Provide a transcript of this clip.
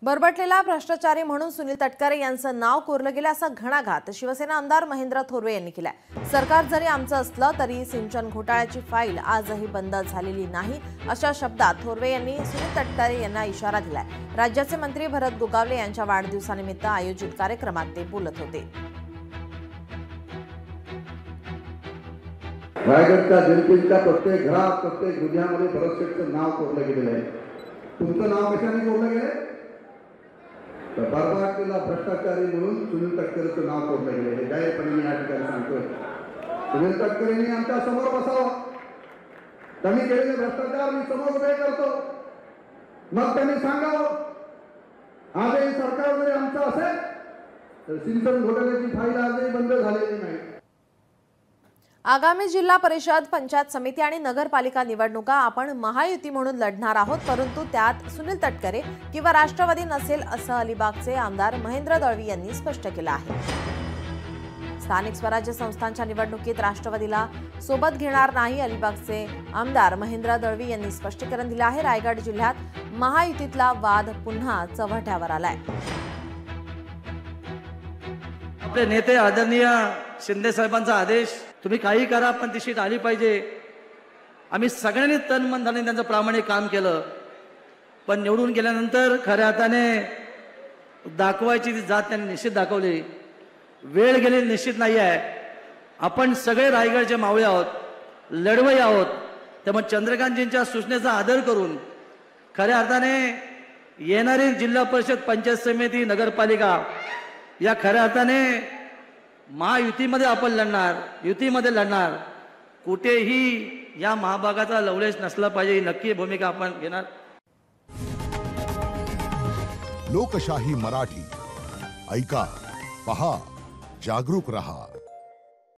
बरबटलेला भ्रष्टाचारी म्हणून सुनील तटकरे यांचं नाव कोरलं गेलं असा घणाघात शिवसेना आमदार महेंद्र थोरवे यांनी केलाय। सरकार जरी आमचं असलं तरी सिंचन घोटाळ्याची फाईल आजही बंद झालेली नाही अशा शब्दात थोरवे यांनी सुनील तटकरे यांना इशारा दिलाय। राज्याचे मंत्री भरत गोगावले यांच्या वाढदिवसानिमित्त आयोजित कार्यक्रमात ते बोलत होते। रायगडच्या जनतेच्या प्रत्येक घरात प्रत्येक गुन्ह्यामध्ये भरतशेठचं नाव कोरलं गेलेलं आहे। तुमचं नाव कशाने कोरलं गेलंय? तर बरबटलेला भ्रष्टाचारी म्हणून सुनील तटकरेचं नाव कोरलं गेलं आहे। जाहीरपणे मी या ठिकाणी सांगतोय, सुनील तटकरेंनी आमच्या समोर बसावं, त्यांनी केलेले भ्रष्टाचार मी समोर उभे करतो, मग त्यांनी सांगावं आजही सरकार जरी आमचं असेल तर सिंचन घोटाळ्याची फाईल आजही बंद झालेली नाही। आगामी जिल्हा परिषद, पंचायत समिती आणि नगरपालिका निवडणुका आपण महायुती म्हणून लढणार आहोत, परंतु त्यात सुनील तटकरे किंवा राष्ट्रवादी नसेल असं अलिबागचे आमदार महेंद्र दळवी यांनी स्पष्ट केलं आहे। स्थानिक स्वराज्य संस्थांच्या निवडणुकीत राष्ट्रवादीला सोबत घेणार नाही अलिबागचे आमदार महेंद्र दळवी यांनी स्पष्टीकरण दिलं आहे। रायगड जिल्ह्यात महायुतीतला वाद पुन्हा चव्हाट्यावर आलाय। आपले नेते आदरणीय शिंदे साहेबांचा आदेश, तुम्ही काही करा पण ती सीट आली पाहिजे। आम्ही सगळ्यांनी तन मन धनाने त्यांचं प्रामाणिक काम केलं, पण निवडून गेल्यानंतर खऱ्या अर्थाने दाखवायची ती जात त्यांनी निश्चित दाखवली। वेळ गेलेली निश्चित नाही आहे। आपण सगळे रायगडचे मावळे आहोत, लढवई आहोत, त्यामुळे चंद्रकांतजींच्या सूचनेचा आदर करून खऱ्या अर्थाने येणारी जिल्हा परिषद, पंचायत समिती, नगरपालिका या खऱ्या अर्थाने महायुतीमध्ये आपण लढणार, युतीमध्ये लढणार। कुठेही या महाभागाचा लवलेश नसला पाहिजे, ही नक्की भूमिका आपण घेणार। लोकशाही मराठी ऐका, पहा, जागरूक रहा।